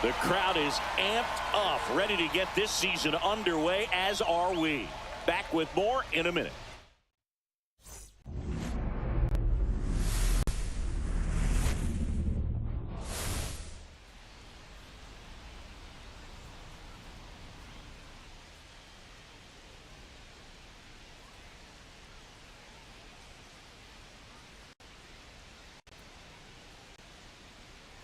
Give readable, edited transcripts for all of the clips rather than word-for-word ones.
The crowd is amped up, ready to get this season underway, as are we. Back with more in a minute.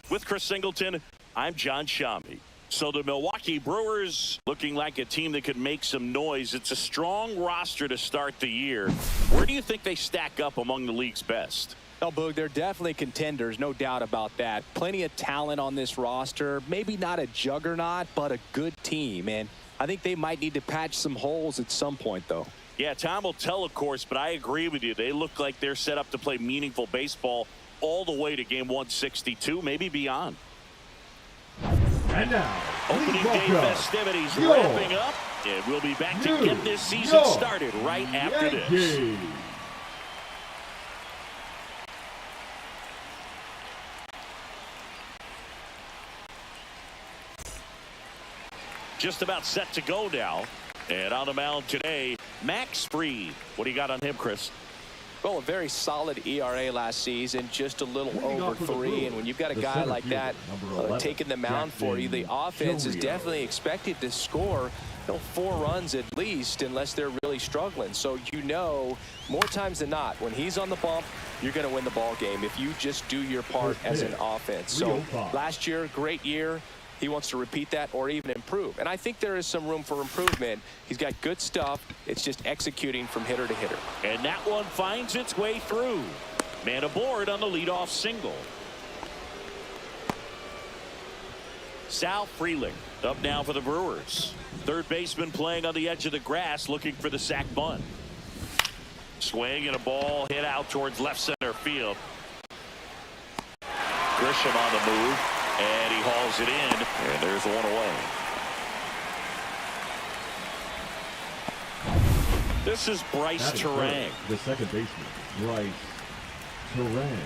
With Chris Singleton, I'm John Shammy. So the Milwaukee Brewers looking like a team that could make some noise. It's a strong roster to start the year. Where do you think they stack up among the league's best? Well, Boog, they're definitely contenders, no doubt about that. Plenty of talent on this roster. Maybe not a juggernaut, but a good team. And I think they might need to patch some holes at some point, though. Yeah, time will tell, of course, but I agree with you. They look like they're set up to play meaningful baseball all the way to game 162, maybe beyond. And now, opening day festivities wrapping up, and we'll be back to get this season started right after this. Just about set to go now, and on the mound today, Max Fried. What do you got on him, Chris? Well, a very solid ERA last season, just a little over 3. And when you've got a guy like that taking the mound for you, the offense is definitely expected to score 4 runs at least, unless they're really struggling. So more times than not, when he's on the bump, you're going to win the ball game if you just do your part as an offense. So last year, great year. He wants to repeat that or even improve. And I think there is some room for improvement. He's got good stuff. It's just executing from hitter to hitter. And that one finds its way through. Man aboard on the leadoff single. Sal Frelick up now for the Brewers. Third baseman playing on the edge of the grass, looking for the sac bunt. Swing and a ball hit out towards left center field. Grisham on the move. And he hauls it in, and there's one away. This is Brice Turang. The second baseman, Brice Turang.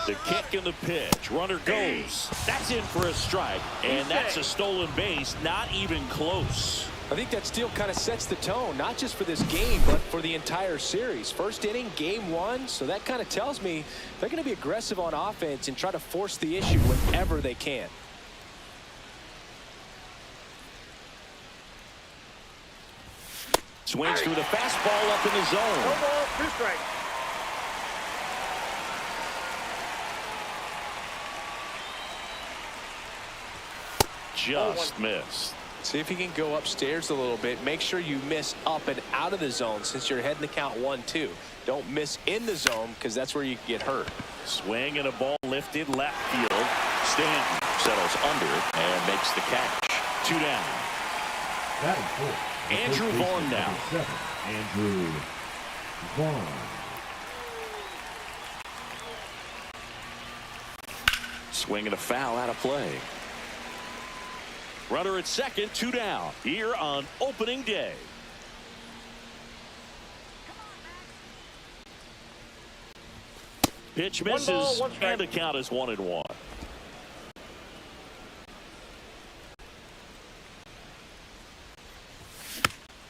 The kick and the pitch. Runner goes. That's in for a strike, and that's a stolen base. Not even close. I think that steal kind of sets the tone, not just for this game, but for the entire series. First inning, game 1, so that kind of tells me they're going to be aggressive on offense and try to force the issue whenever they can. Swings through the fastball up in the zone. 2 strikes. Just missed. See if he can go upstairs a little bit. Make sure you miss up and out of the zone since you're heading the count 1-2. Don't miss in the zone because that's where you get hurt. Swing and a ball lifted left field. Stanton settles under it and makes the catch. 2 down. Andrew Vaughn now. Andrew Vaughn. Swing and a foul out of play. Runner at second, 2 down, here on opening day. Pitch misses, and the count is 1-1.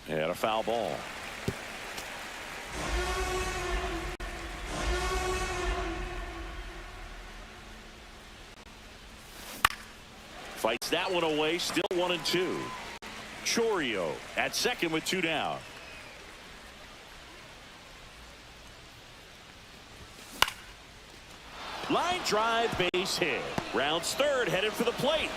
And a foul ball. Fights that one away, still 1-2. Chourio at second with 2 down. Line drive, base hit. Rounds third, headed for the plate.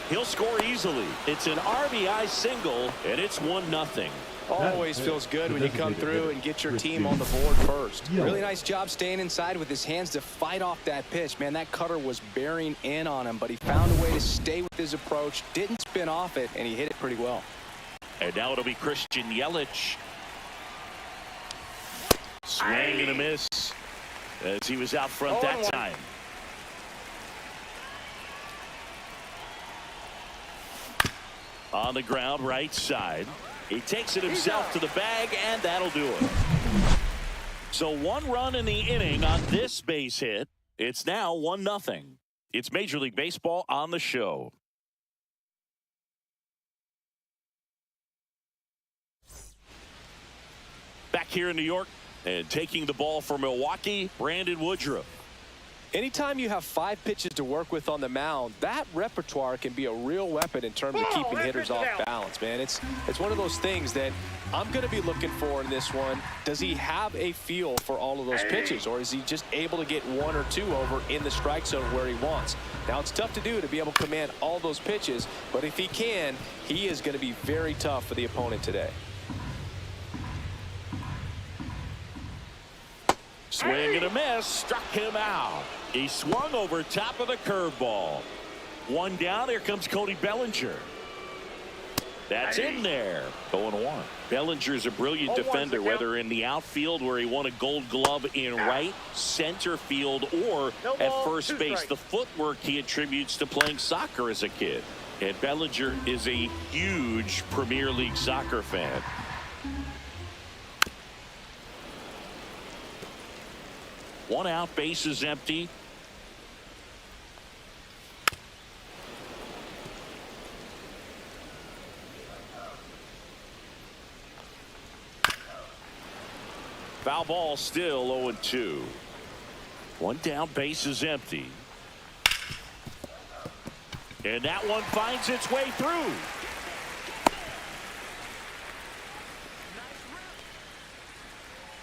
He'll score easily. It's an RBI single, and it's 1-0. Always feels good when you come through and get your team on the board first. Really nice job staying inside with his hands to fight off that pitch. Man, that cutter was bearing in on him, but he found a way to stay with his approach, didn't spin off it, and he hit it pretty well. And now it'll be Christian Yelich. Swing and a miss as he was out front that time. On the ground, right side. He takes it himself to the bag, and that'll do it. So 1 run in the inning on this base hit. It's now 1-0. It's Major League Baseball on the show. Back here in New York and taking the ball for Milwaukee, Brandon Woodruff. Anytime you have 5 pitches to work with on the mound, that repertoire can be a real weapon in terms of keeping hitters off balance, man. It's one of those things that I'm going to be looking for in this one. Does he have a feel for all of those pitches, or is he just able to get 1 or 2 over in the strike zone where he wants? Now, it's tough to do to be able to command all those pitches, but if he can, he is going to be very tough for the opponent today. Swing and a miss, struck him out. He swung over top of the curveball. 1 down, here comes Cody Bellinger. That's in there. 0-1. Bellinger's a brilliant defender, whether in the outfield where he won a Gold Glove in right, center field, or at first base. The footwork he attributes to playing soccer as a kid. And Bellinger is a huge Premier League soccer fan. One out, base is empty. Foul ball, still 0-2. 1 down, base is empty. And that one finds its way through.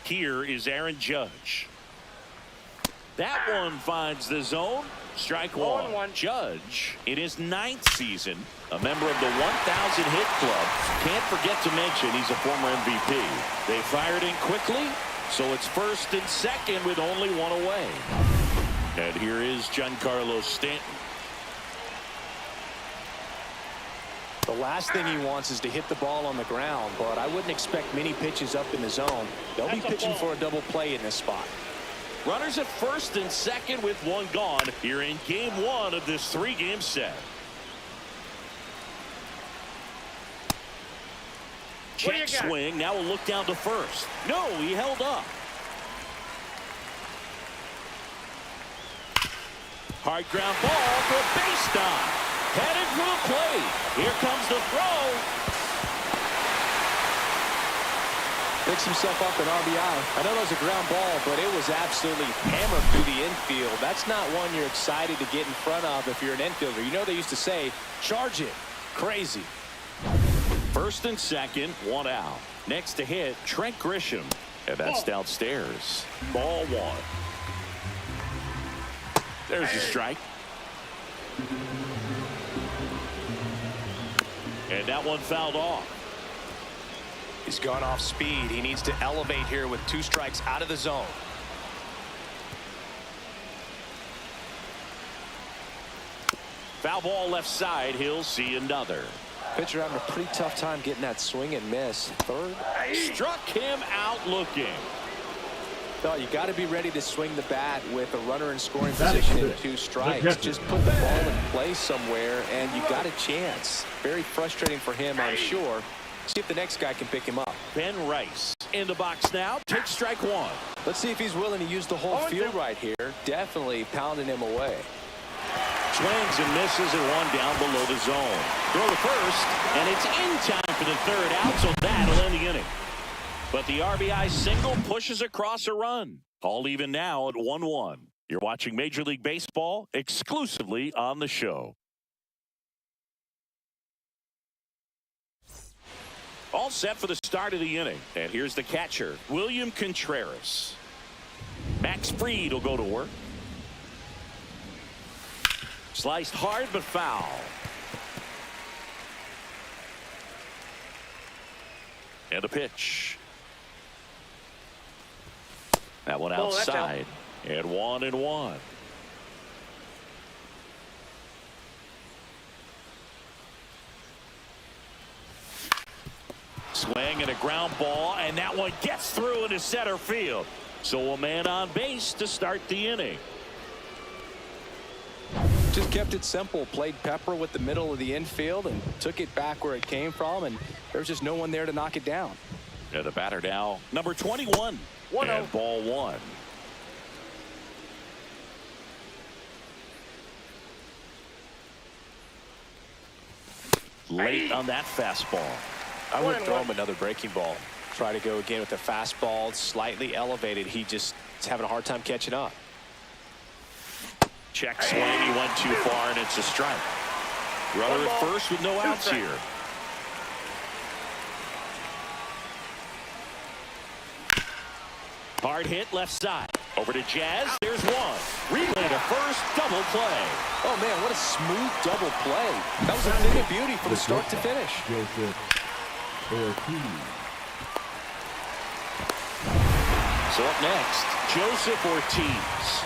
Here is Aaron Judge. That one finds the zone. Strike 1. Judge, in his 9th season, a member of the 1,000 hit club. Can't forget to mention he's a former MVP. They fired in quickly, so it's 1st and 2nd with only 1 away. And here is Giancarlo Stanton. The last thing he wants is to hit the ball on the ground, but I wouldn't expect many pitches up in the zone. They'll be pitching for a double play in this spot. Runners at 1st and 2nd with 1 gone here in game 1 of this 3-game set. Check swing. Now we'll look down to 1st. No, he held up. Hard ground ball for a base dive. Headed for the plate. Here comes the throw. Picks himself up an RBI. I know that was a ground ball, but it was absolutely hammered through the infield. That's not one you're excited to get in front of if you're an infielder. You know they used to say, charge it. Crazy. 1st and 2nd, 1 out. Next to hit, Trent Grisham. And that's downstairs. Ball 1. There's the strike. And that one fouled off. He's gone off speed. He needs to elevate here with 2 strikes out of the zone. Foul ball left side. He'll see another. Pitcher having a pretty tough time getting that swing and miss. 3rd. Struck him out looking. No, you got to be ready to swing the bat with a runner in scoring position and 2 strikes. Just put the ball in place somewhere and you got a chance. Very frustrating for him, I'm sure. See if the next guy can pick him up. Ben Rice in the box now. Takes strike 1. Let's see if he's willing to use the whole field right here. Definitely pounding him away. Swings and misses at 1 down below the zone. Throw to 1st, and it's in time for the 3rd out, so that'll end the inning. But the RBI single pushes across a run. All even now at 1-1. You're watching Major League Baseball exclusively on the show. All set for the start of the inning. And here's the catcher, William Contreras. Max Fried will go to work. Sliced hard but foul. And a pitch. That one outside. And 1-1. Swing and a ground ball, and that one gets through into center field. So a man on base to start the inning. Just kept it simple. Played pepper with the middle of the infield and took it back where it came from, and there was just no one there to knock it down. Yeah, the batter now, number 21. And ball 1. late on that fastball. I would throw him another breaking ball. Try to go again with the fastball slightly elevated. He just is having a hard time catching up. Check swing. He went too far, and it's a strike. Runner at first with no outs here. Hard hit left side. Over to Jazz. There's one. Relay to first. Double play. Oh, man, what a smooth double play. That was a thing of beauty from start to finish. So up next, Joseph Ortiz.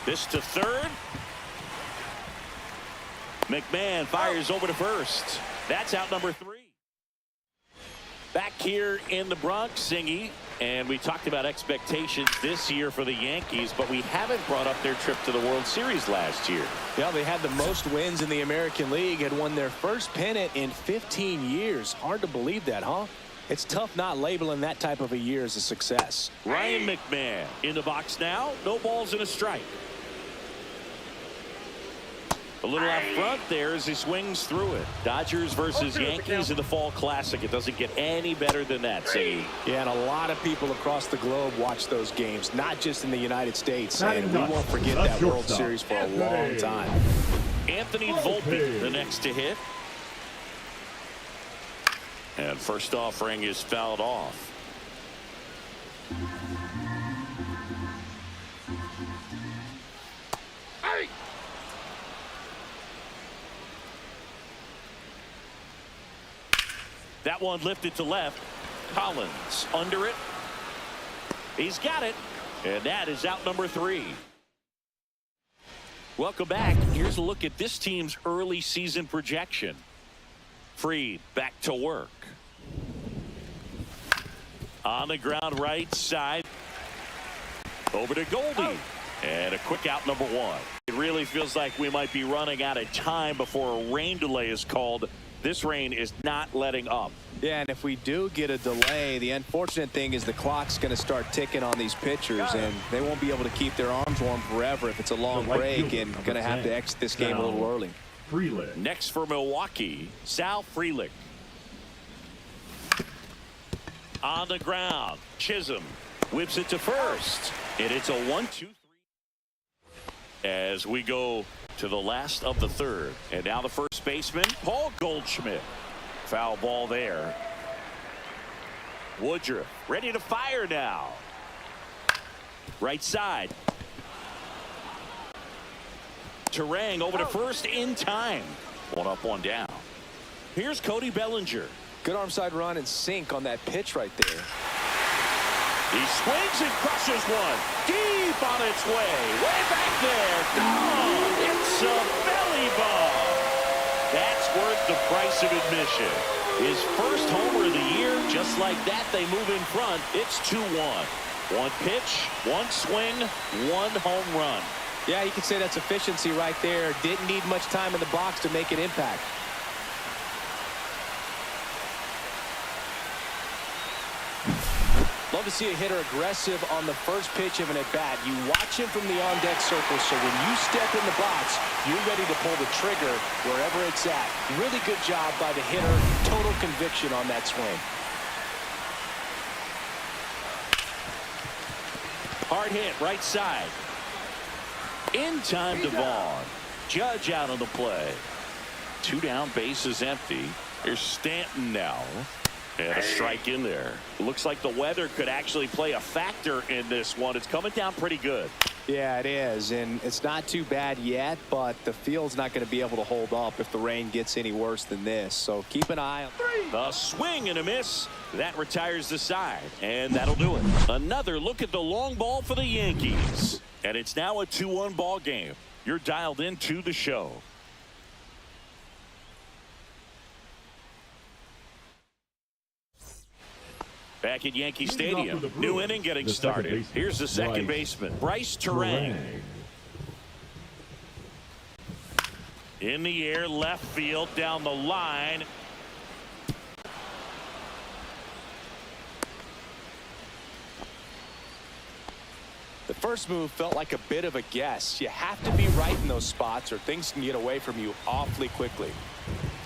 This to third. McMahon fires over to first. That's out number 3. Back here in the Bronx, Singy, and we talked about expectations this year for the Yankees, but we haven't brought up their trip to the World Series last year. Yeah, they had the most wins in the American League, had won their first pennant in 15 years. Hard to believe that, huh? It's tough not labeling that type of a year as a success. Ryan McMahon in the box now. No balls and a strike. A little out front there as he swings through it. Dodgers versus Yankees in the Fall Classic. It doesn't get any better than that, Siggy. Yeah, and a lot of people across the globe watch those games, not just in the United States. And we won't forget that World Series for a long time. Anthony Volpe, the next to hit. And first offering is fouled off. That one lifted to left. Collins under it. He's got it. And that is out number 3. Welcome back. Here's a look at this team's early season projection. Fried back to work. On the ground right side. Over to Goldie. And a quick out number 1. It really feels like we might be running out of time before a rain delay is called. This rain is not letting up. Yeah, and if we do get a delay, the unfortunate thing is the clock's going to start ticking on these pitchers, and they won't be able to keep their arms warm forever if it's a long break, and going to have to exit this game a little early. Next for Milwaukee, Sal Frelick. On the ground, Chisholm whips it to first, and it's a 1-2-3. As we go to the last of the third, and now the first baseman, Paul Goldschmidt. Foul ball there. Woodruff ready to fire now. Right side. Turang over to first in time. One up, one down. Here's Cody Bellinger. Good arm side run and sink on that pitch right there. He swings and crushes one. Deep on its way. Way back there. Gone. It's a belly ball. That's worth the price of admission. His first homer of the year. Just like that, they move in front. It's 2-1. One pitch, one swing, one home run. Yeah, you could say that's efficiency right there. Didn't need much time in the box to make an impact. Love to see a hitter aggressive on the first pitch of an at-bat. You watch him from the on-deck circle, so when you step in the box, you're ready to pull the trigger wherever it's at. Really good job by the hitter. Total conviction on that swing. Hard hit, right side. In time to Vaughn. Judge out on the play. 2 down, bases empty. Here's Stanton now. And a strike in there. Looks like the weather could actually play a factor in this one. It's coming down pretty good. Yeah, it is. And it's not too bad yet, but the field's not going to be able to hold up if the rain gets any worse than this. So keep an eye on the swing and a miss. That retires the side. And that'll do it. Another look at the long ball for the Yankees. And it's now a 2-1 ball game. You're dialed into the show. Back at Yankee Stadium, new inning getting started. Here's the second baseman, Brice Turang. In the air, left field, down the line. first move felt like a bit of a guess. You have to be right in those spots or things can get away from you awfully quickly.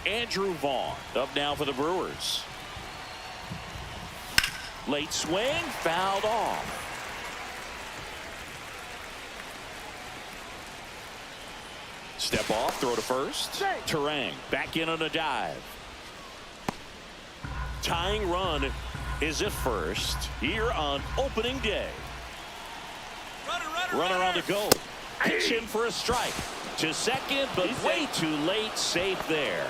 Andrew Vaughn up now for the Brewers. Late swing, fouled off. Step off, throw to first. Turang back in on a dive. Tying run is at first here on opening day. Runner on the go. Pitch in for a strike. To second, but way too late. Safe there.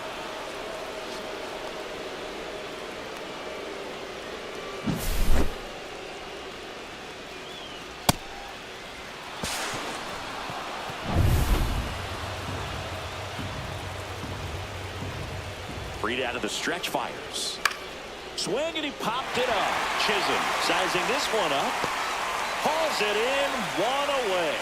Freed out of the stretch, fires. Swing, and he popped it up. Chisholm sizing this one up. Hauls it in, one away.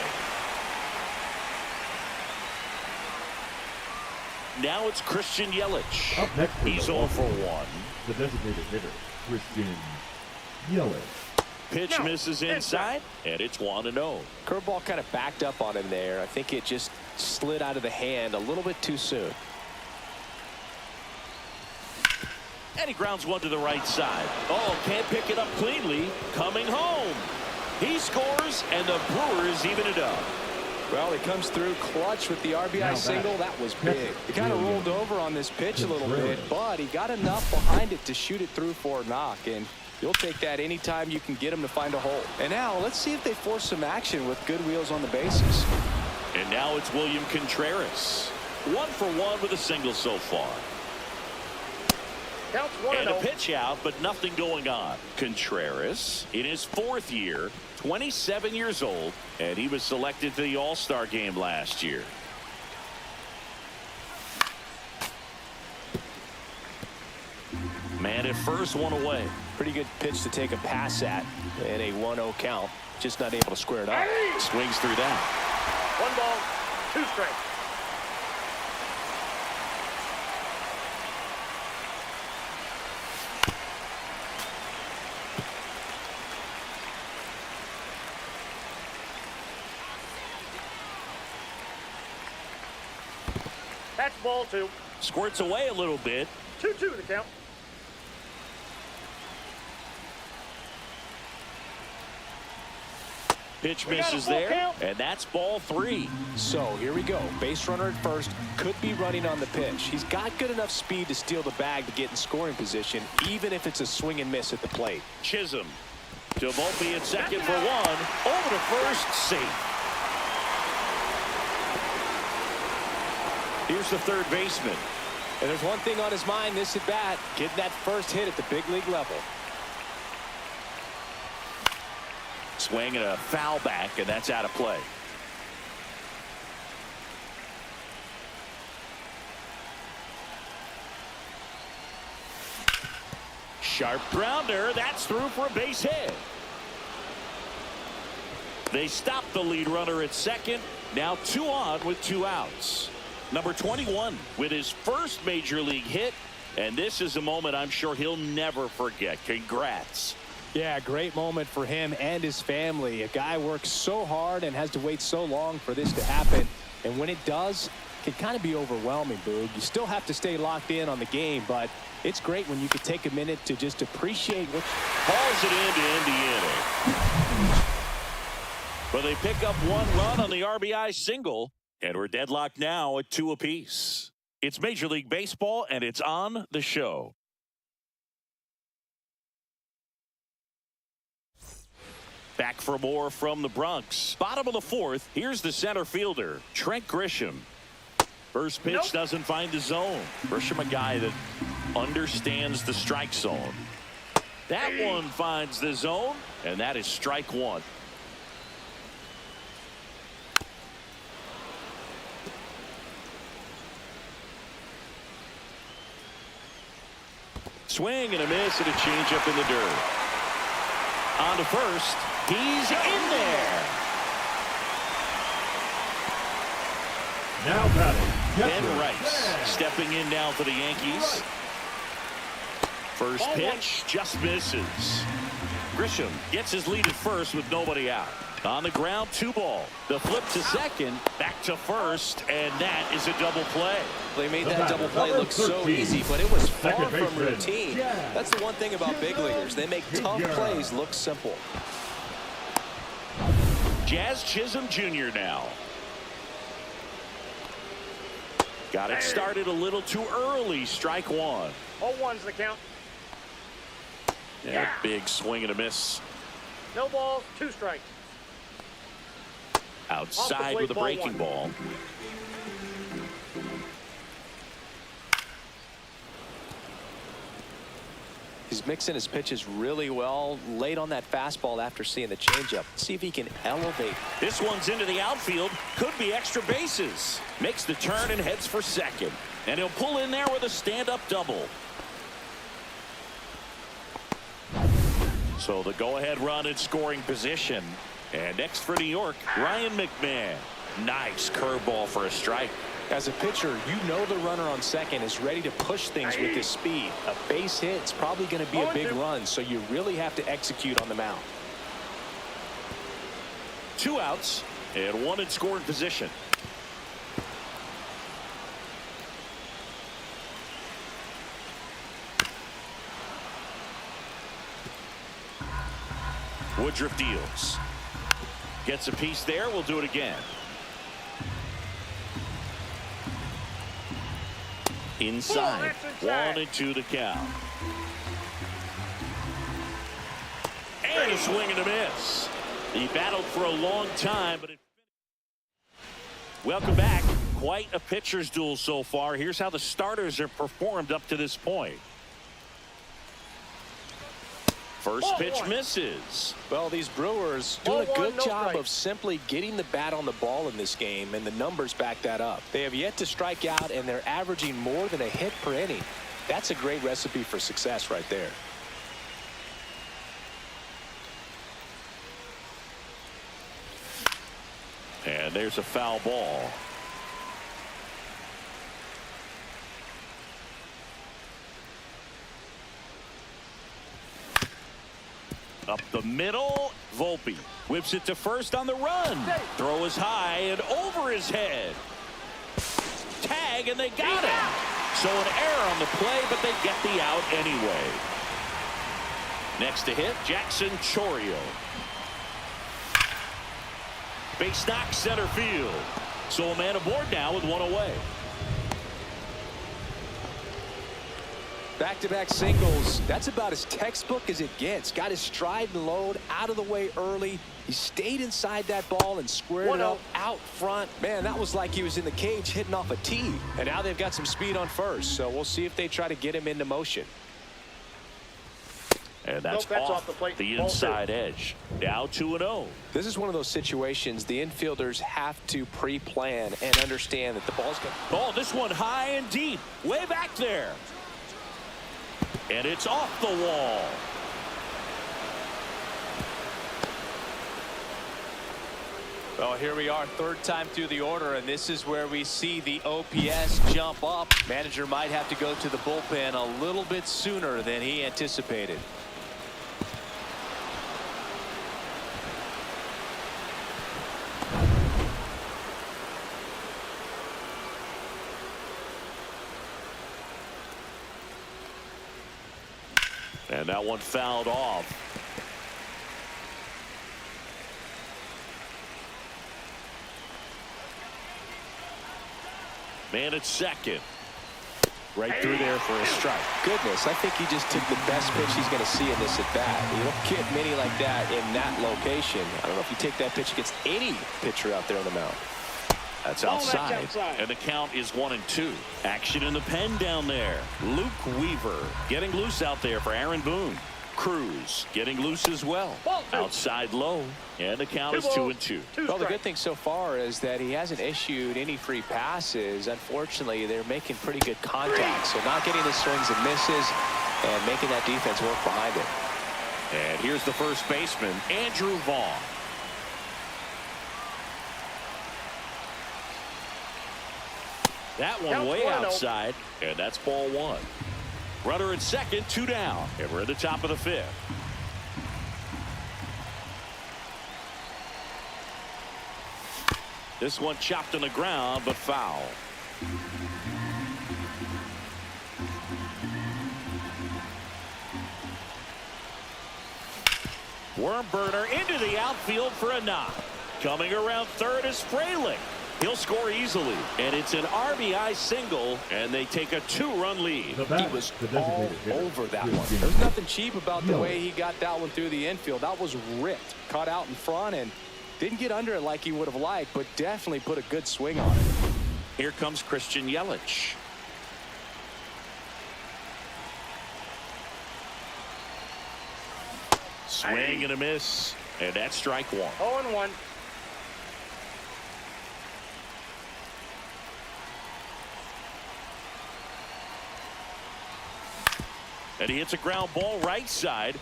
Now it's Christian Yelich. Up next, he's 0 for 1. The designated hitter, Christian Yelich. Pitch misses inside, and it's 1-0. Curveball kind of backed up on him there. I think it just slid out of the hand a little bit too soon. And he grounds one to the right side. Oh, can't pick it up cleanly. Coming home. He scores, and the Brewers even it up. Well, he comes through clutch with the RBI single. That was big. He kind of rolled over on this pitch a little bit, but he got enough behind it to shoot it through for a knock. And you'll take that anytime you can get him to find a hole. And now let's see if they force some action with good wheels on the bases. And now it's William Contreras. 1 for 1 with a single so far. And a pitch out, but nothing going on. Contreras in his 4th year, 27 years old, and he was selected to the All-Star game last year. Man at first, one away. Pretty good pitch to take a pass at in a 1-0 count. Just not able to square it up. Swings through that. 1 ball, 2 strikes. That's ball 2. Squirts away a little bit. 2-2 the count. Pitch misses there, and that's ball 3. So here we go. Base runner at first, could be running on the pitch. He's got good enough speed to steal the bag to get in scoring position, even if it's a swing and miss at the plate. Chisholm to Volpe at second for 1. Over to first, safe. Here's the third baseman. And there's one thing on his mind this at bat, getting that first hit at the big league level. Swing and a foul back, and that's out of play. Sharp grounder. That's through for a base hit. They stop the lead runner at second. Now 2 on with 2 outs. Number 21 with his first major league hit. And this is a moment I'm sure he'll never forget. Congrats. Yeah, great moment for him and his family. A guy works so hard and has to wait so long for this to happen. And when it does, it can kind of be overwhelming, Boog. You still have to stay locked in on the game, but it's great when you can take a minute to just appreciate what... Hauls it in to end the inning. But they pick up 1 run on the RBI single, and we're deadlocked now at 2 apiece. It's Major League Baseball, and it's on the show. Back for more from the Bronx. Bottom of the 4th, here's the center fielder, Trent Grisham. First pitch doesn't find the zone. Grisham, a guy that understands the strike zone. That one finds the zone, and that is strike 1. Swing and a miss, and a changeup in the dirt. On to first. He's in there. Now batting, Ben Rice stepping in now for the Yankees. First pitch just misses. Grisham gets his lead at first with nobody out. On the ground, 2 ball. The flip to second, back to first, and that is a double play. They made that double play look so easy, but it was far from routine. That's the one thing about big leaguers. They make tough plays look simple. Jazz Chisholm Jr. now. Got it started a little too early. Strike 1. 0-1's the count. Yeah, big swing and a miss. No balls, 2 strikes. Outside with a breaking ball. He's mixing his pitches really well. Late on that fastball after seeing the changeup. See if he can elevate. This one's into the outfield. Could be extra bases. Makes the turn and heads for second. And he'll pull in there with a stand-up double. So the go-ahead run in scoring position. And next for New York, Ryan McMahon. Nice curveball for a strike. As a pitcher, you know the runner on second is ready to push things with his speed. A base hit is probably going to be a big run, so you really have to execute on the mound. 2 outs and 1 in scoring position. Woodruff deals. Gets a piece there. We'll do it again. Inside. 1-2 the count. And a swing and a miss. He battled for a long time, but it. Welcome back. Quite a pitcher's duel so far. Here's how the starters have performed up to this point. First pitch misses. Well, these Brewers doing a good job of simply getting the bat on the ball in this game, and the numbers back that up. They have yet to strike out, and they're averaging more than a hit per inning. That's a great recipe for success right there. And there's a foul ball. Up the middle, Volpe whips it to first on the run. Throw is high and over his head. Tag, and they got him. So an error on the play, but they get the out anyway. Next to hit, Jackson Chourio. Base knock center field. So a man aboard now with 1 away. Back-to-back singles. That's about as textbook as it gets. Got his stride and load out of the way early. He stayed inside that ball and squared it up out front. Man, that was like he was in the cage hitting off a tee. And now they've got some speed on first, so we'll see if they try to get him into motion. And that's off the inside edge. Now 2-0. This is one of those situations the infielders have to pre-plan and understand that the ball's going. Oh, this one high and deep. Way back there. And it's off the wall. Well, here we are, 3rd time through the order, and this is where we see the OPS jump up. Manager might have to go to the bullpen a little bit sooner than he anticipated. And that one fouled off. Man at second. Right through there for a strike. Goodness, I think he just took the best pitch he's going to see in this at bat. You don't get many like that in that location. I don't know if you take that pitch against any pitcher out there on the mound. That's outside. And the count is 1-2. Action in the pen down there. Luke Weaver getting loose out there for Aaron Boone. Cruz getting loose as well. Outside low. And the count is 2-2. Well, the good thing so far is that he hasn't issued any free passes. Unfortunately, they're making pretty good contact. So not getting the swings and misses and making that defense work behind it. And here's the first baseman, Andrew Vaughn. That one way outside, and that's ball 1. Runner at second, 2 down, and we're at the top of the 5th. This one chopped on the ground, but foul. Worm burner into the outfield for a knock. Coming around third is Frelick. He'll score easily, and it's an RBI single, and they take a 2-run lead. He was all over that one. There's nothing cheap about the way he got that one through the infield. That was ripped, caught out in front, and didn't get under it like he would have liked, but definitely put a good swing on it. Here comes Christian Yelich. Swing and a miss, and that's strike one. 0-1. And he hits a ground ball right side.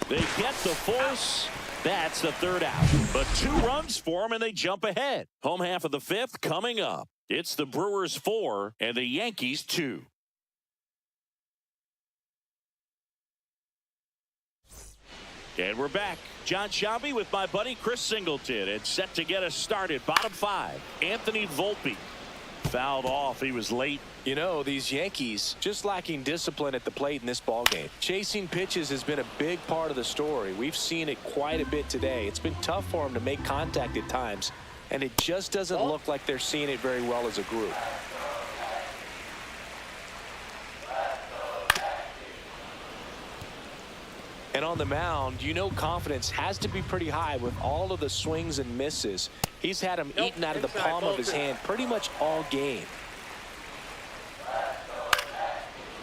They get the force. That's the third out. But 2 runs for them, and they jump ahead. Home half of the 5th coming up. It's the Brewers 4 and the Yankees 2. And we're back. John Shambi with my buddy Chris Singleton, and set to get us started. Bottom 5. Anthony Volpe fouled off. He was late. You know, these Yankees just lacking discipline at the plate in this ballgame. Chasing pitches has been a big part of the story. We've seen it quite a bit today. It's been tough for them to make contact at times, and it just doesn't look like they're seeing it very well as a group. And on the mound, you know, confidence has to be pretty high with all of the swings and misses. He's had them eaten out of the palm of his hand pretty much all game.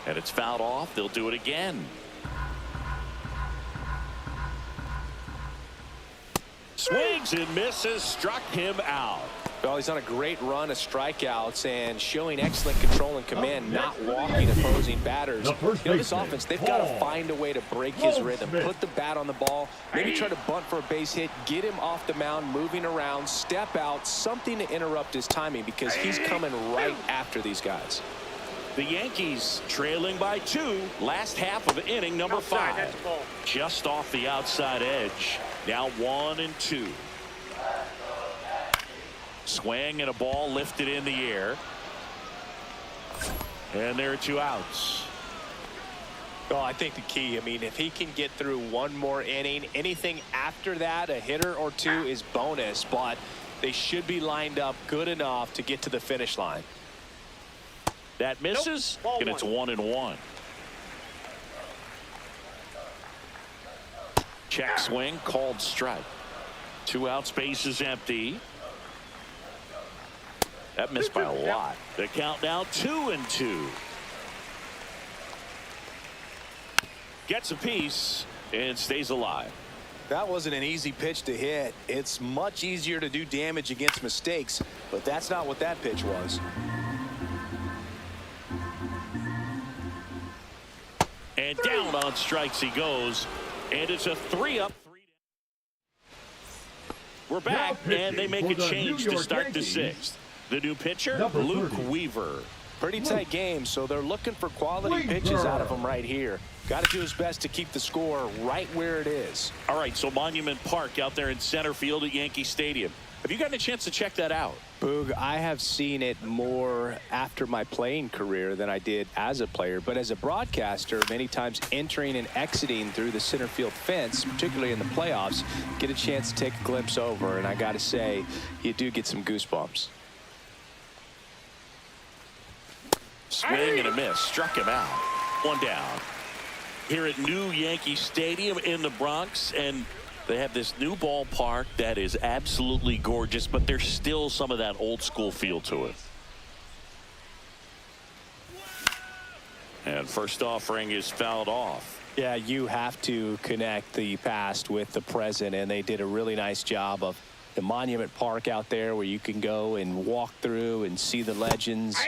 And it's fouled off. They'll do it again. Swings and misses, struck him out. Well, he's on a great run of strikeouts and showing excellent control and command, not walking opposing batters. You know, this offense, they've got to find a way to break his rhythm, put the bat on the ball, maybe try to bunt for a base hit, get him off the mound, moving around, step out, something to interrupt his timing, because he's coming right after these guys. The Yankees trailing by 2. Last half of inning number 5. Just off the outside edge. Now 1-2. Swing and a ball lifted in the air. And there are 2 outs. Well, I think the key, I mean, if he can get through one more inning, anything after that, a hitter or 2 is bonus, but they should be lined up good enough to get to the finish line. That misses, and it's 1-1. Check swing, called strike. 2 outs, base is empty. That missed by a lot. The count now 2-2. Gets a piece and stays alive. That wasn't an easy pitch to hit. It's much easier to do damage against mistakes, but that's not what that pitch was. And down on strikes he goes, and it's a 3-up, 3 down. We're back, and they make a change to start the 6th. The new pitcher, Luke Weaver. Pretty tight game, so they're looking for quality pitches out of him right here. Got to do his best to keep the score right where it is. All right, so Monument Park out there in center field at Yankee Stadium. Have you gotten a chance to check that out? Boog, I have seen it more after my playing career than I did as a player. But as a broadcaster, many times entering and exiting through the center field fence, particularly in the playoffs, get a chance to take a glimpse over. And I got to say, you do get some goosebumps. Swing and a miss. Struck him out. 1 down. Here at New Yankee Stadium in the Bronx, and they have this new ballpark that is absolutely gorgeous, but there's still some of that old school feel to it. And first offering is fouled off. Yeah, you have to connect the past with the present, and they did a really nice job of the Monument Park out there where you can go and walk through and see the legends.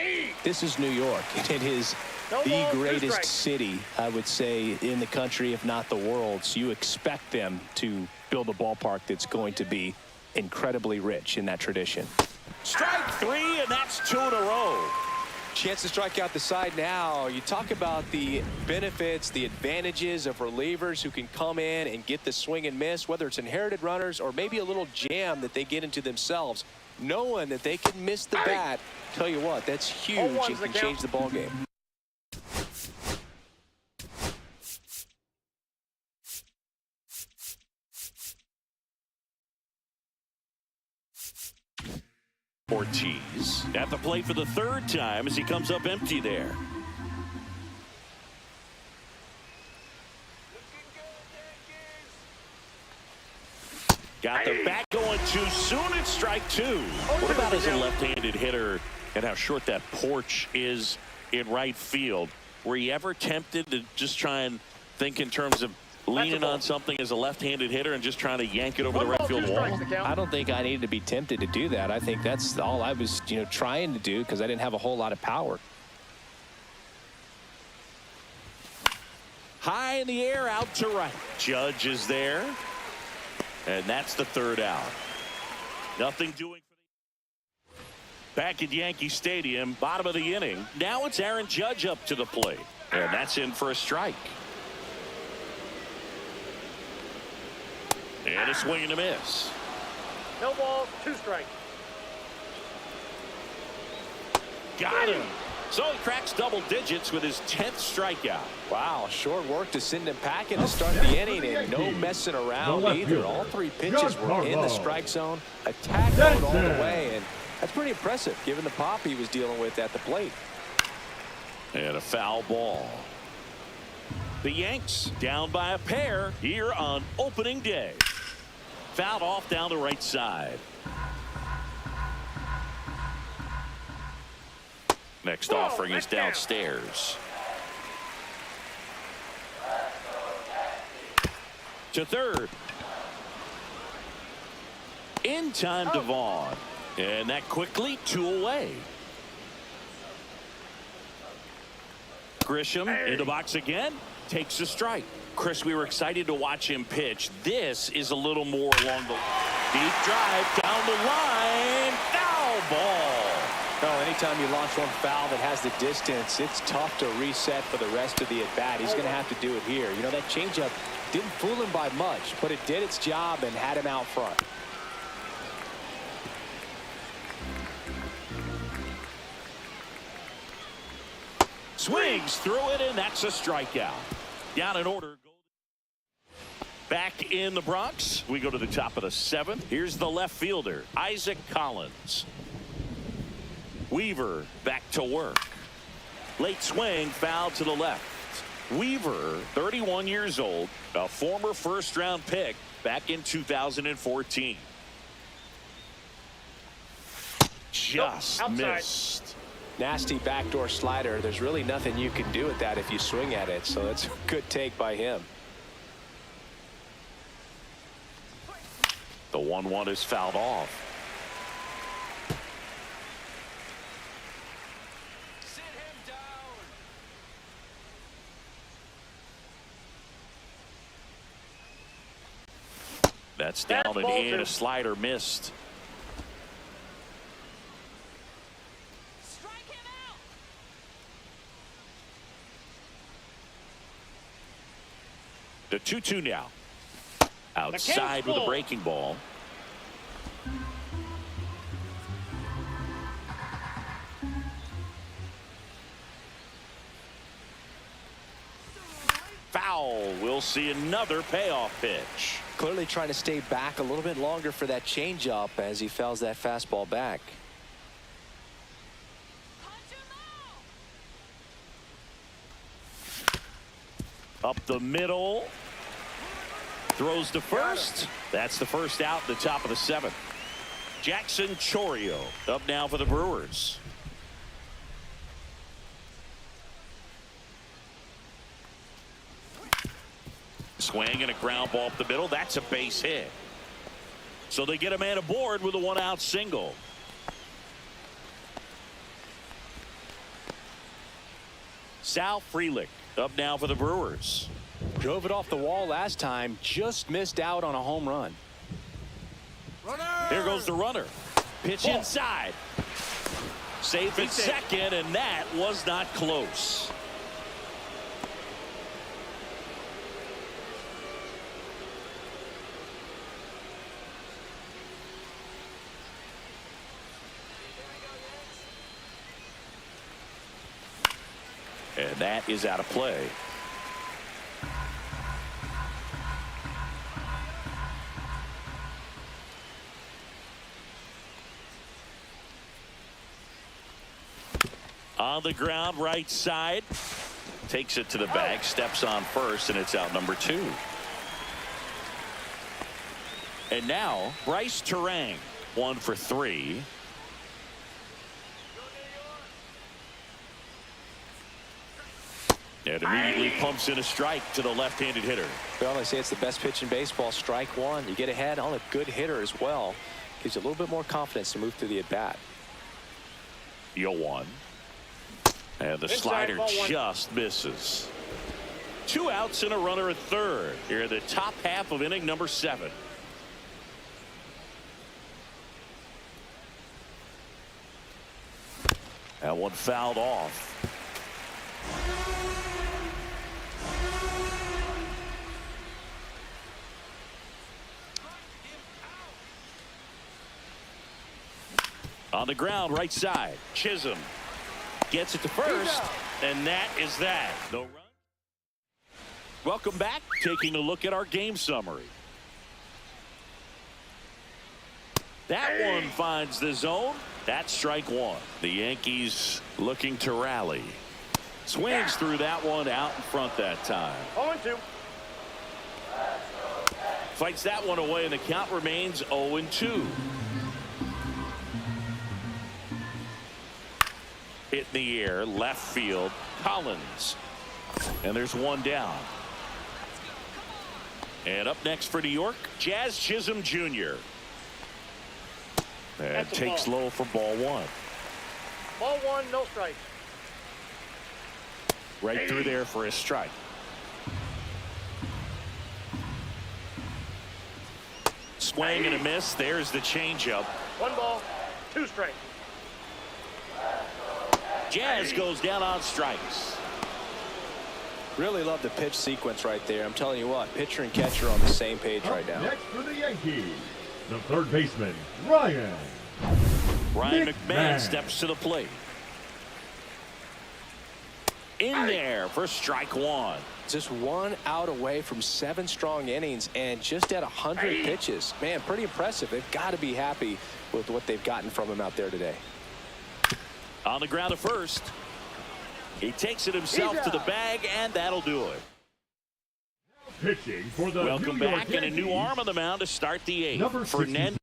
This is New York, and it is the greatest city, I would say, in the country, if not the world. So you expect them to build a ballpark that's going to be incredibly rich in that tradition. Strike 3, and that's 2 in a row. Chance to strike out the side now. You talk about the benefits, the advantages of relievers who can come in and get the swing and miss, whether it's inherited runners or maybe a little jam that they get into themselves. knowing that they can miss the bat. Tell you what, that's huge and can change the ball game. Ortiz at the plate for the third time as he comes up empty there. Got the bat going too soon. It's strike two. What about as a left-handed hitter and how short that porch is in right field? Were you ever tempted to just try and think in terms of leaning on something as a left-handed hitter and just trying to yank it over the right field wall? I don't think I needed to be tempted to do that. I think that's all I was, trying to do because I didn't have a whole lot of power. High in the air, out to right. Judge is there. And that's the third out. Nothing doing. Back at Yankee Stadium, bottom of the inning. Now it's Aaron Judge up to the plate. And that's in for a strike. And a swing and a miss. No balls, 2 strikes. Got him. So he cracks double digits with his 10th strikeout. Wow, short work to send him packing to start the inning, and no messing around either. All 3 pitches were in the strike zone, attack mode all the way, and that's pretty impressive given the pop he was dealing with at the plate. And a foul ball. The Yanks down by a pair here on opening day. Fouled off down the right side. Next offering is downstairs. To third. In time to Vaughn. And that quickly 2 away. Grisham in the box again. Takes a strike. Chris, we were excited to watch him pitch. This is a little more along the deep drive down the line. Foul ball. No, anytime you launch one foul that has the distance, it's tough to reset for the rest of the at-bat. He's going to have to do it here. That changeup didn't fool him by much, but it did its job and had him out front. Swings through it, and that's a strikeout. Down in order. Back in the Bronx, we go to the top of the 7th. Here's the left fielder, Isaac Collins. Weaver back to work. Late swing, foul to the left. Weaver, 31 years old, a former first-round pick back in 2014. Just missed. Nasty backdoor slider. There's really nothing you can do with that if you swing at it, so that's a good take by him. The 1-1 is fouled off. That's down and in. A slider missed. Strike him out. The 2-2 now. Outside with a breaking ball. Foul. We'll see another payoff pitch. Clearly trying to stay back a little bit longer for that changeup as he fouls that fastball back. Up the middle. Throws to first. That's the first out at the top of the 7th. Jackson Chourio up now for the Brewers. Swing and a ground ball up the middle. That's a base hit. So they get a man aboard with a 1-out single. Sal Frelick up now for the Brewers. Drove it off the wall last time. Just missed out on a home run. Here goes the runner. Pitch inside. Safe at second, and that was not close. And that is out of play. On the ground, right side. Takes it to the bag, steps on first, and it's out number 2. And now, Brice Turang, 1 for 3. And immediately pumps in a strike to the left-handed hitter. Well, they say it's the best pitch in baseball. Strike one. You get ahead on a good hitter as well. Gives you a little bit more confidence to move through the at-bat. 0-1. And the slider just misses. 2 outs and a runner at third. Here in the top half of inning number 7. That one fouled off. On the ground, right side. Chisholm gets it to first, and that is that. No run. Welcome back. Taking a look at our game summary. That one finds the zone. That's strike 1. The Yankees looking to rally. Swings through that one out in front that time. 0-2. Fights that one away, and the count remains 0-2. Hit in the air, left field, Collins. And there's one down. And up next for New York, Jazz Chisholm Jr. And takes low for ball 1. Ball 1, no strike. Right through there for a strike. Swing and a miss. There's the changeup. 1 ball, 2 strikes. Jazz goes down on strikes. Really love the pitch sequence right there. I'm telling you what, pitcher and catcher on the same page right now. Next for the Yankees, the third baseman, Ryan McMahon steps to the plate. In there for strike 1. Just 1 out away from 7 strong innings and just at 100 pitches. Man, pretty impressive. They've got to be happy with what they've gotten from him out there today. On the ground at first. He takes it himself to the bag, and that'll do it. pitching for the Welcome New York back, and a new arm on the mound to start the 8th. Number 60.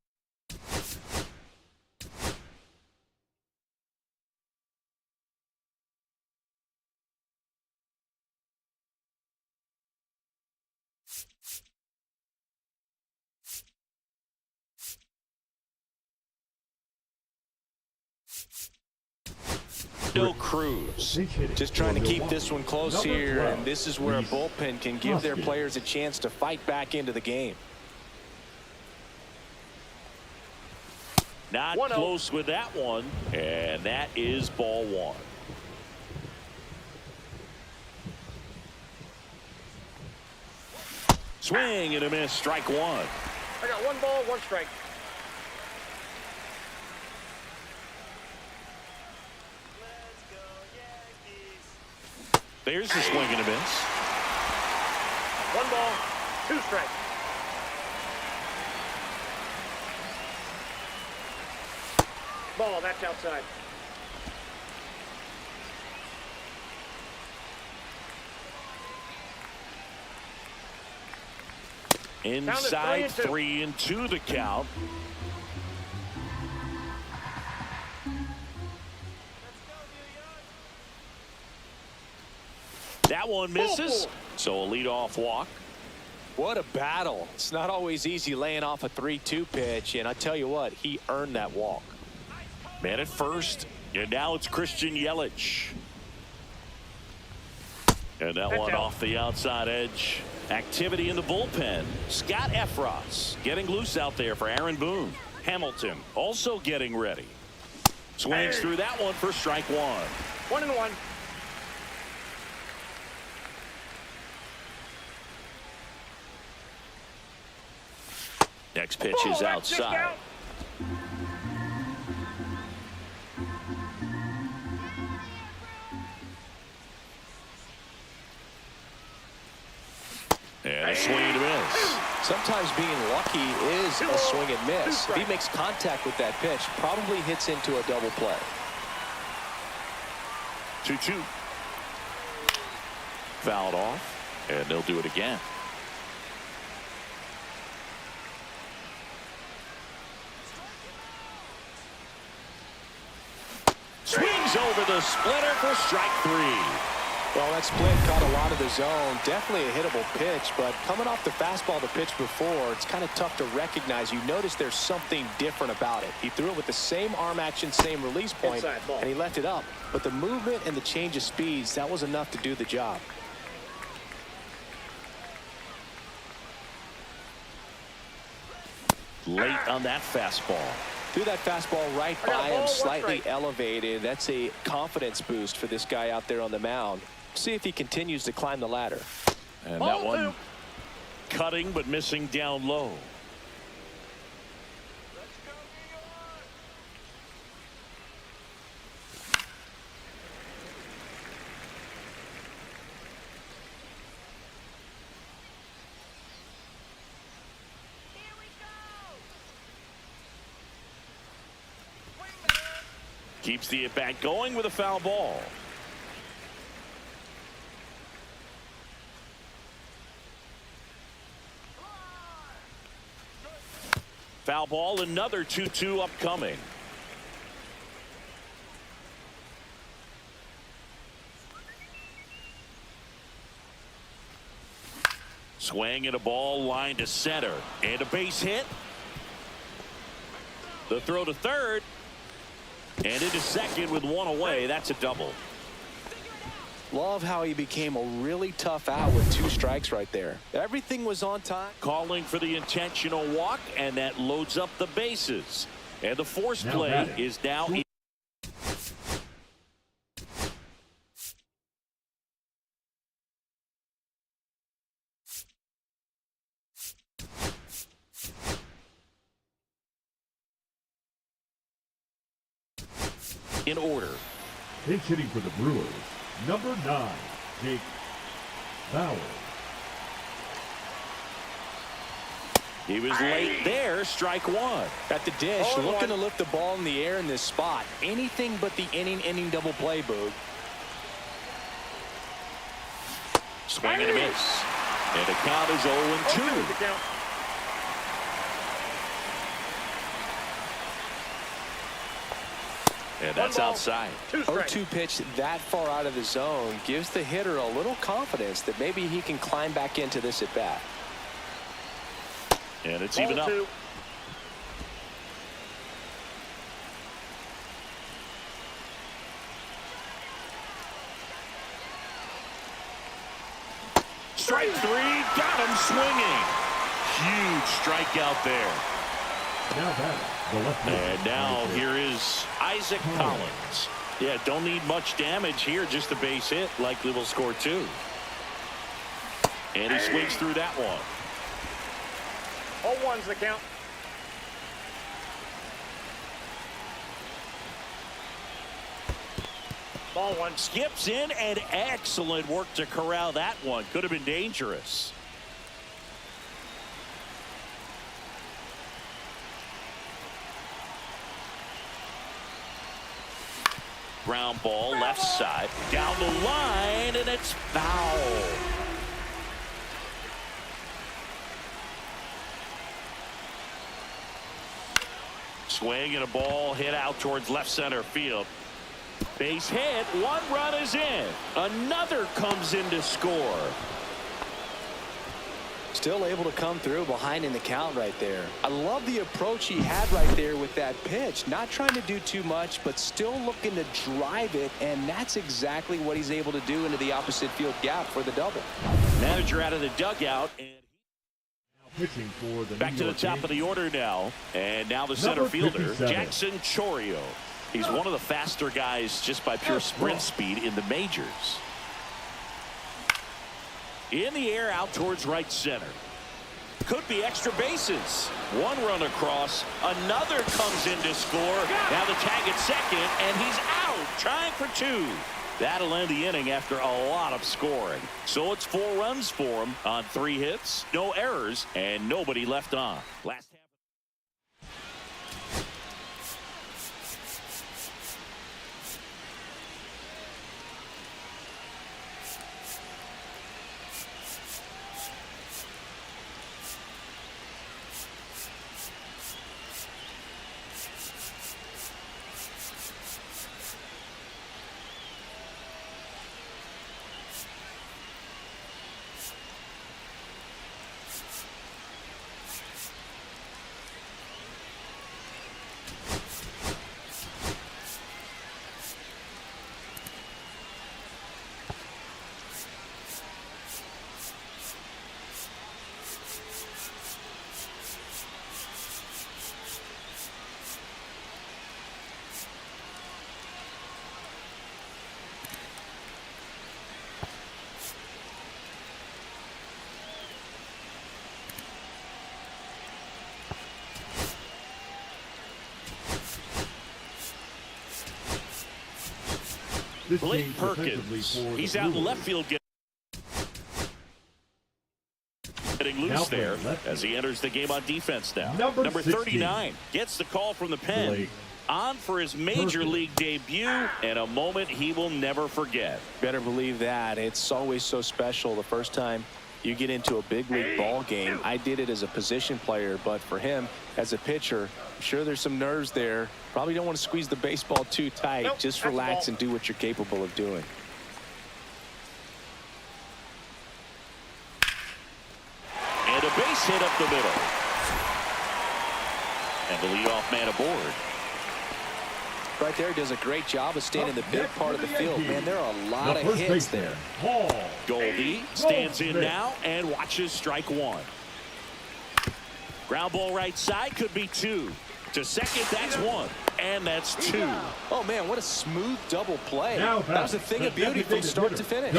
No Cruz. Just trying to keep this one close here, and this is where a bullpen can give their players a chance to fight back into the game. Not close with that one, and that is ball 1. Swing and a miss, strike 1. I got 1 ball, 1 strike. There's the swing and a miss. 1 ball, 2 strikes. Ball, that's outside. Inside 3-2 the count. That one misses, so a leadoff walk. What a battle. It's not always easy laying off a 3-2 pitch, and I tell you what, he earned that walk. Man at first, and now it's Christian Yelich. And that one off the outside edge. Activity in the bullpen. Scott Efros getting loose out there for Aaron Boone. Hamilton also getting ready. Swings through that one for strike 1. 1-1. Next pitch is outside. And a swing and a miss. Sometimes being lucky is a swing and miss. If he makes contact with that pitch, probably hits into a double play. 2-2. Fouled off, and they'll do it again. Swings over the splitter for strike 3. Well, that split caught a lot of the zone. Definitely a hittable pitch, but coming off the fastball the pitch before, it's kind of tough to recognize. You notice there's something different about it. He threw it with the same arm action, same release point, and he left it up. But the movement and the change of speeds, that was enough to do the job. Late on that fastball. Threw that fastball right by him, slightly elevated. That's a confidence boost for this guy out there on the mound. See if he continues to climb the ladder. And that one cutting but missing down low. Keeps the at-bat going with a foul ball. Foul ball, another 2-2 upcoming. Swing and a ball line to center. And a base hit. The throw to third. And into second with one away. That's a double. Love how he became a really tough out with 2 strikes right there. Everything was on time. Calling for the intentional walk, and that loads up the bases. And the force play is now in order. Pinch hitting for the Brewers, number 9, Jake Bauer. He was late there, strike 1. At the dish, looking to lift the ball in the air in this spot. Anything but the inning double play, Boog. Swing and a miss. And the count is 0-2. And that's outside. 0-2 pitch that far out of the zone gives the hitter a little confidence that maybe he can climb back into this at bat. And it's even up. Strike 3, got him swinging. Huge strikeout there. Now batting, the left and now here is Isaac Collins. Yeah, don't need much damage here, just a base hit. Likely will score 2. And he swings through that one. 0-1's the count. Ball 1. Skips in, and excellent work to corral that one. Could have been dangerous. Ground ball left side down the line, and it's foul. Swing and a ball hit out towards left center field. Base hit, 1 run is in. Another comes in to score. Still able to come through behind in the count right there. I love the approach he had right there with that pitch. Not trying to do too much, but still looking to drive it, and that's exactly what he's able to do into the opposite field gap for the double. Manager out of the dugout, and pitching for the back to the top of the order now. And now the center fielder, Jackson Chourio. He's one of the faster guys just by pure sprint speed in the majors. In the air out towards right center. Could be extra bases. 1 run across. Another comes in to score. Now the tag at second, and he's out. Trying for 2. That'll end the inning after a lot of scoring. So it's 4 runs for him on 3 hits, no errors, and nobody left on. Last half. Blake Perkins, he's out in left field getting loose there as he enters the game on defense now. Number 39 gets the call from the pen. On for his major league debut and a moment he will never forget. Better believe that. It's always so special the first time you get into a big league ball game. I did it as a position player, but for him as a pitcher, I'm sure there's some nerves there. Probably don't want to squeeze the baseball too tight. Nope, just relax and do what you're capable of doing. And a base hit up the middle. And the leadoff man aboard. Right there, does a great job of staying in the big part of the field. Man, there are a lot of hits there. Goldie stands in now and watches strike 1. Ground ball right side, could be 2. To second, that's 1. And that's 2. Oh, man, what a smooth double play. That was a thing of beauty from start to finish.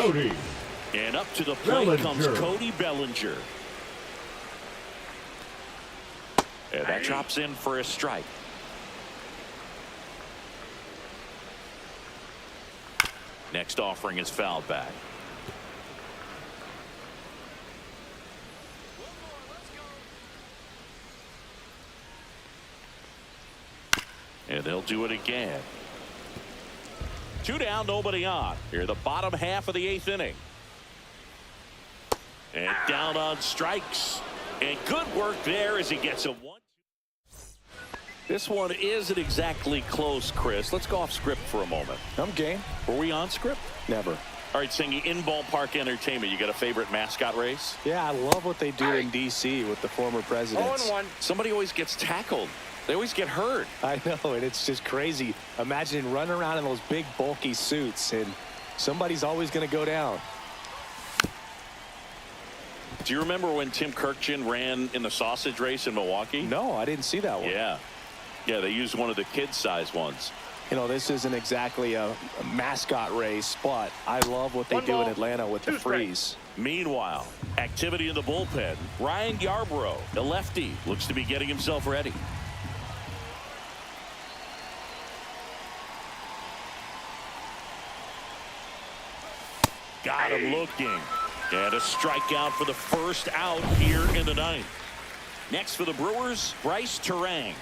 And up to the plate comes Cody Bellinger. And that drops in for a strike. Next offering is fouled back. And they'll do it again. 2 down, nobody on. Here, the bottom half of the 8th inning. And down on strikes. And good work there as he gets a 1-2. This one isn't exactly close, Chris. Let's go off script for a moment. I'm game. Were we on script? Never. All right, Singy, in ballpark entertainment, you got a favorite mascot race? Yeah, I love what they do in D.C. with the former presidents. 0-1. Somebody always gets tackled. They always get hurt. I know, and it's just crazy. Imagine running around in those big, bulky suits, and somebody's always going to go down. Do you remember when Tim Kirkjian ran in the sausage race in Milwaukee? No, I didn't see that one. Yeah. Yeah, they used one of the kid-sized ones. You know, this isn't exactly a mascot race, but I love what they do in Atlanta with the freeze. Meanwhile, activity in the bullpen. Ryan Yarbrough, the lefty, looks to be getting himself ready. Got him looking. And a strikeout for the first out here in the 9th. Next for the Brewers, Brice Turang.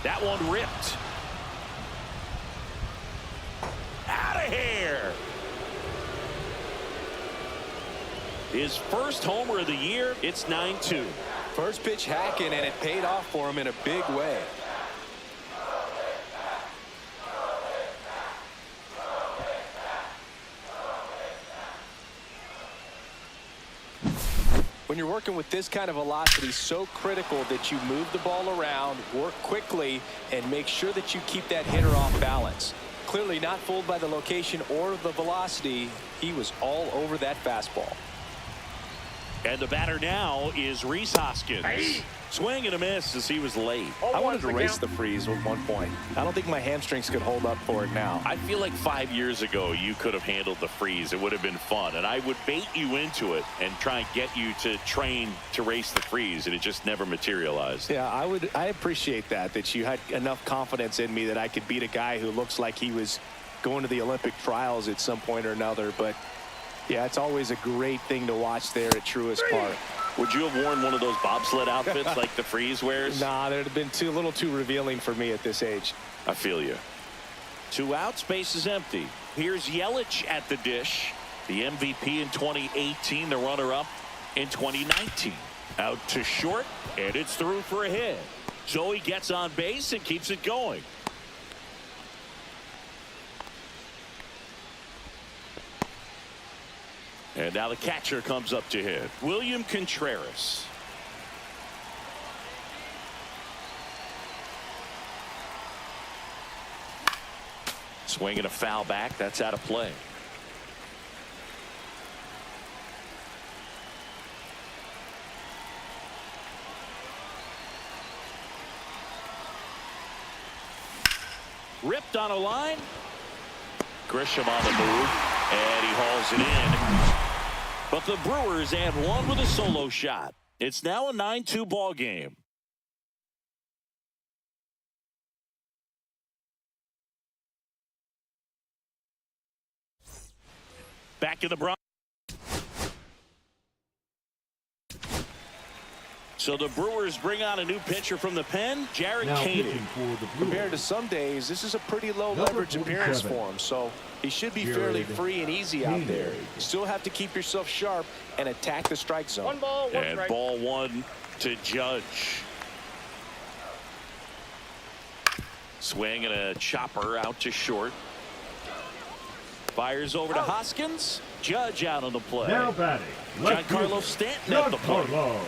That one ripped. Out of here. His first homer of the year. It's 9-2. First pitch hacking, and it paid off for him in a big way. When you're working with this kind of velocity, so critical that you move the ball around, work quickly, and make sure that you keep that hitter off balance. Clearly not fooled by the location or the velocity. He was all over that fastball. And the batter now is Rhys Hoskins. Hey. Swing and a miss as he was late. I wanted to race the freeze at one point. I don't think my hamstrings could hold up for it now. I feel like 5 years ago you could have handled the freeze. It would have been fun. And I would bait you into it and try and get you to train to race the freeze. And it just never materialized. Yeah, I appreciate that you had enough confidence in me that I could beat a guy who looks like he was going to the Olympic trials at some point or another. But yeah, it's always a great thing to watch there at Truist Park. Would you have worn one of those bobsled outfits like the freeze wears? Nah, they'd have been a little too revealing for me at this age. I feel you. 2 outs, base is empty. Here's Yelich at the dish. The MVP in 2018, the runner-up in 2019. Out to short, and it's through for a hit. So he gets on base and keeps it going. And now the catcher comes up to hit. William Contreras. Swinging a foul back. That's out of play. Ripped on a line. Grisham on the move. And he hauls it in. But the Brewers add one with a solo shot. It's now a 9-2 ball game. Back in the Bronx. So the Brewers bring on a new pitcher from the pen, Jared Now Koenig. pitching for the Brewers. Compared to some days, this is a pretty low leverage appearance for him, so he should be fairly free and easy out there. You still have to keep yourself sharp and attack the strike zone. 1 ball, 1 And strike. ball 1 to Judge. Swing and a chopper out to short. Fires over to Hoskins. Judge out on the play. Now batting. left Giancarlo fielder, Stanton at the plate. Giancarlo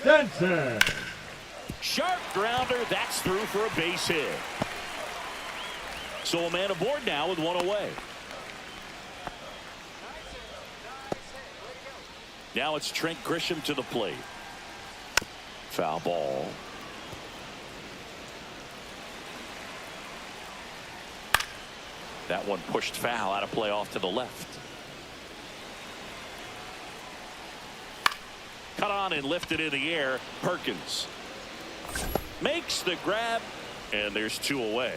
Stanton. Sharp grounder. That's through for a base hit. So a man aboard now with 1 away. Now it's Trent Grisham to the plate. Foul ball. That one pushed foul, out of play off to the left. Cut on and lifted in the air. Perkins makes the grab, and there's 2 away.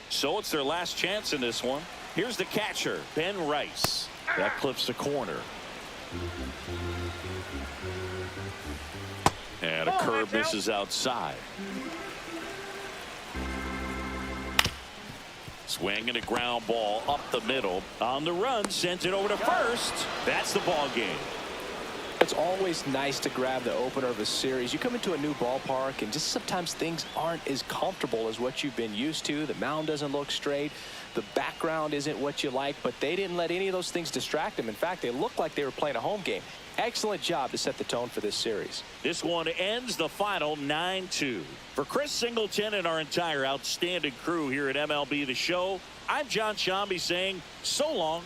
So it's their last chance in this one. Here's the catcher, Ben Rice. That clips the corner. And a curve misses outside. Swing and a ground ball up the middle. On the run, sends it over to first. That's the ball game. It's always nice to grab the opener of a series. You come into a new ballpark and just sometimes things aren't as comfortable as what you've been used to. The mound doesn't look straight. The background isn't what you like, but they didn't let any of those things distract them. In fact, they looked like they were playing a home game. Excellent job to set the tone for this series. This one ends the final 9-2. For Chris Singleton and our entire outstanding crew here at MLB The Show, I'm John Shambi saying so long.